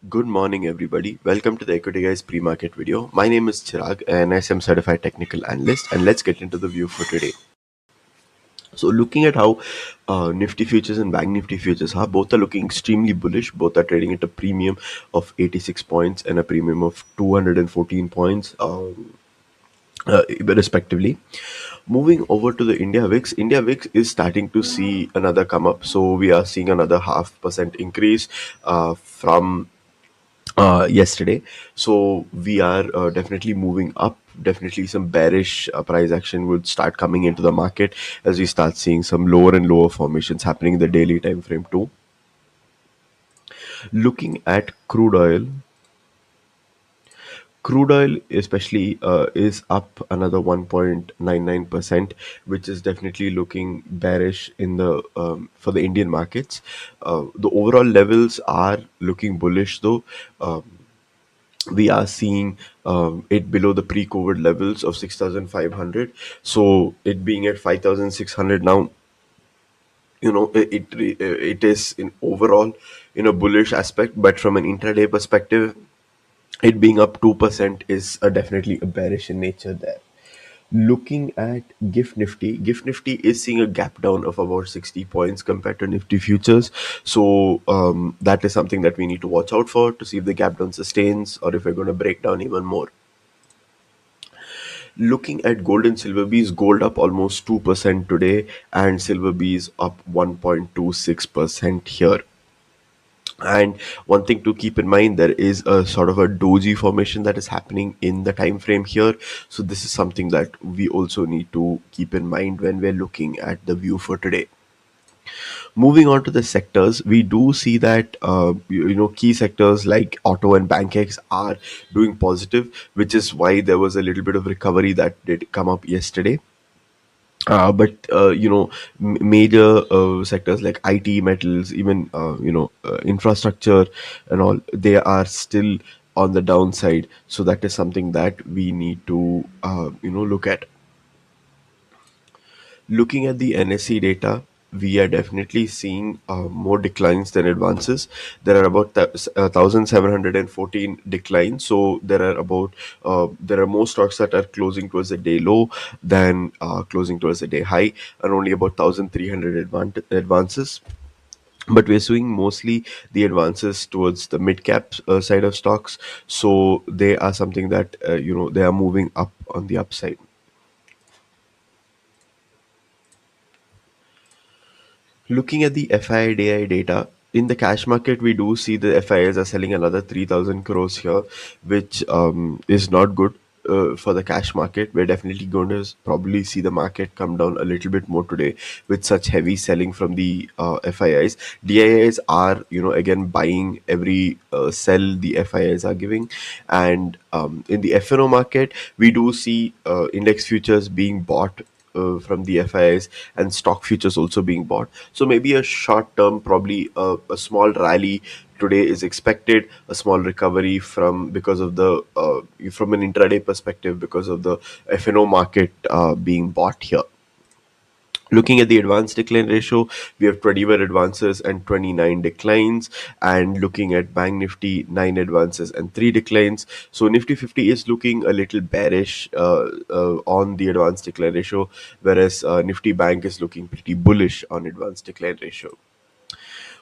Good morning, everybody. Welcome to the Equity Guys pre-market video. My name is Chirag, an NISM certified technical analyst, and let's get into the view for today. So, looking at how Nifty futures and Bank Nifty futures are, both are looking extremely bullish. Both are trading at a premium of 86 points and a premium of 214 points. Respectively. Moving over to the India VIX is starting to see another come up. So we are seeing another 0.5% increase from yesterday. So we are definitely moving up. Definitely some bearish price action would start coming into the market as we start seeing some lower and lower formations happening in the daily time frame too. Looking at crude oil especially is up another 1.99%, which is definitely looking bearish in the for the Indian markets. The overall levels are looking bullish though. We are seeing it below the pre-COVID levels of 6,500. So it being at 5,600 now, it is in overall in a bullish aspect, but from an intraday perspective, it being up 2% is definitely a bearish in nature there. Looking at Gift Nifty is seeing a gap down of about 60 points compared to Nifty futures. So that is something that we need to watch out for to see if the gap down sustains or if we're going to break down even more. Looking at gold and silver bees, gold up almost 2% today, and silver bees up 1.26% here. And one thing to keep in mind, there is a sort of a doji formation that is happening in the time frame here. So this is something that we also need to keep in mind when we're looking at the view for today. Moving on to the sectors, we do see that key sectors like auto and bankex are doing positive, which is why there was a little bit of recovery that did come up yesterday. But major sectors like IT, metals, even infrastructure and all, they are still on the downside. So that is something that we need to look at. Looking at the NSE data, we are definitely seeing more declines than advances. There are about 1,714 declines. So there are more stocks that are closing towards the day low than closing towards the day high, and only about 1,300 advances. But we're seeing mostly the advances towards the mid cap side of stocks. So they are something that they are moving up on the upside. Looking at the FII data, in the cash market, we do see the FIIs are selling another 3,000 crores here, which is not good for the cash market. We're definitely going to probably see the market come down a little bit more today with such heavy selling from the FIIs. DIIs are, again buying every sell the FIIs are giving. And in the FNO market, we do see index futures being bought from the FIs and stock futures also being bought. So maybe a short term, probably a small rally today is expected, a small recovery because of the from an intraday perspective because of the FNO market being bought here. Looking at the advance decline ratio, we have 21 advances and 29 declines. And looking at Bank Nifty, 9 advances and 3 declines. So Nifty 50 is looking a little bearish on the advance decline ratio, whereas Nifty Bank is looking pretty bullish on advance decline ratio.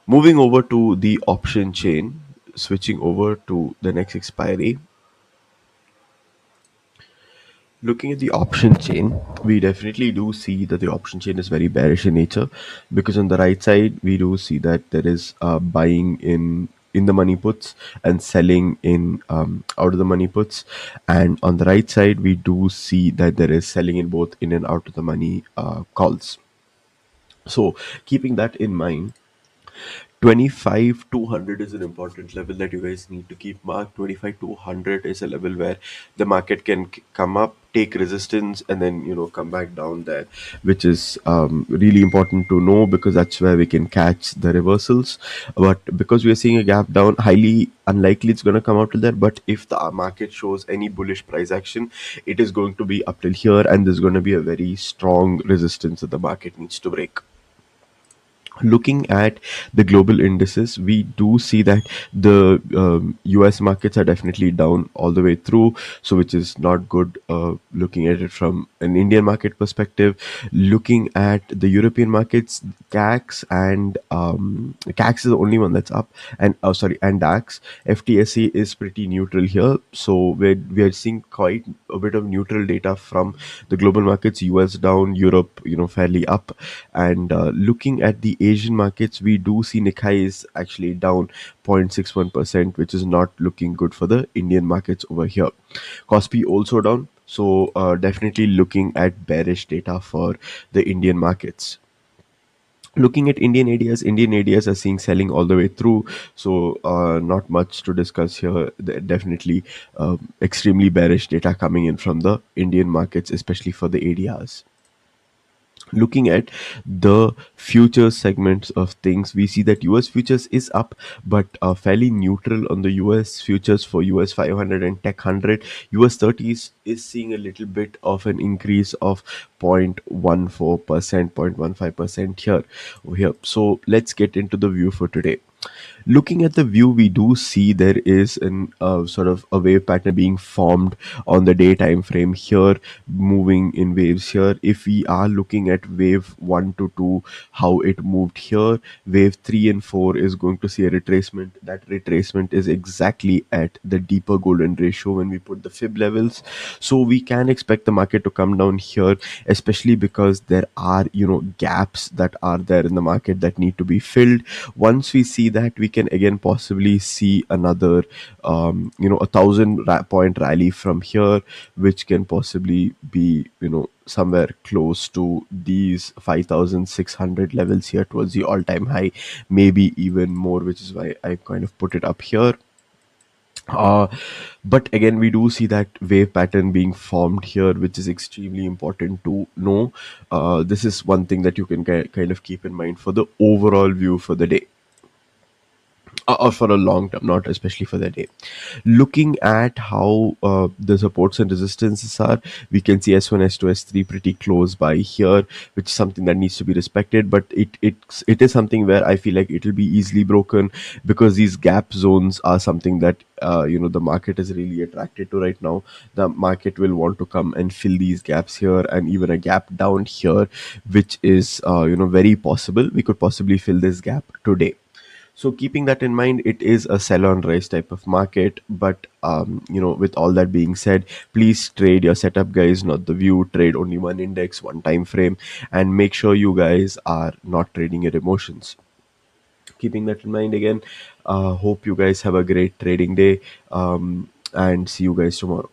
Moving over to the option chain, switching over to the next expiry. Looking at the option chain, we definitely do see that the option chain is very bearish in nature, because on the right side we do see that there is buying in the money puts and selling in out of the money puts, and on the right side we do see that there is selling in both in and out of the money calls. So keeping that in mind, 25,200 is an important level that you guys need to keep marked. 25,200 is a level where the market can come up, take resistance, and then come back down there, which is really important to know, because that's where we can catch the reversals. But because we are seeing a gap down, highly unlikely it's going to come out to there. But if the market shows any bullish price action, it is going to be up till here, and there's going to be a very strong resistance that the market needs to break. Looking at the global indices, we do see that the US markets are definitely down all the way through, so which is not good. Looking at it from an Indian market perspective, looking at the European markets, CAX and CAX is the only one that's up, and sorry, and DAX, FTSE is pretty neutral here. So we are seeing quite a bit of neutral data from the global markets. US down, Europe, fairly up. And looking at the Asian markets, we do see Nikkei is actually down 0.61%, which is not looking good for the Indian markets over here. Kospi also down. So definitely looking at bearish data for the Indian markets. Looking at Indian ADS are seeing selling all the way through. So not much to discuss here. Definitely extremely bearish data coming in from the Indian markets, especially for the ADRs. Looking at the futures segments of things, we see that US futures is up, but fairly neutral on the US futures for US 500 and Tech 100. US 30s is seeing a little bit of an increase of 0.14%, 0.15% here over here. So let's get into the view for today. Looking at the view, we do see there is an sort of a wave pattern being formed on the day time frame here, moving in waves here. If we are looking at wave 1 to 2, how it moved here, wave 3 and 4 is going to see a retracement. That retracement is exactly at the deeper golden ratio when we put the fib levels. So we can expect the market to come down here, especially because there are gaps that are there in the market that need to be filled. Once we see that, we can again possibly see another 1,000 point rally from here, which can possibly be somewhere close to these 5,600 levels here towards the all-time high, maybe even more, which is why I kind of put it up here. uh, but again, we do see that wave pattern being formed here, which is extremely important to know. This is one thing that you can kind of keep in mind for the overall view for the day, or for a long term, not especially for the day. Looking at how the supports and resistances are, we can see S1, S2, S3 pretty close by here, which is something that needs to be respected. But it is something where I feel like it will be easily broken, because these gap zones are something that the market is really attracted to right now. The market will want to come and fill these gaps here, and even a gap down here, which is very possible. We could possibly fill this gap today. So keeping that in mind, it is a sell on rise type of market. But with all that being said, please trade your setup, guys, not the view. Trade only one index, one time frame, and make sure you guys are not trading your emotions. Keeping that in mind, again, hope you guys have a great trading day, and see you guys tomorrow.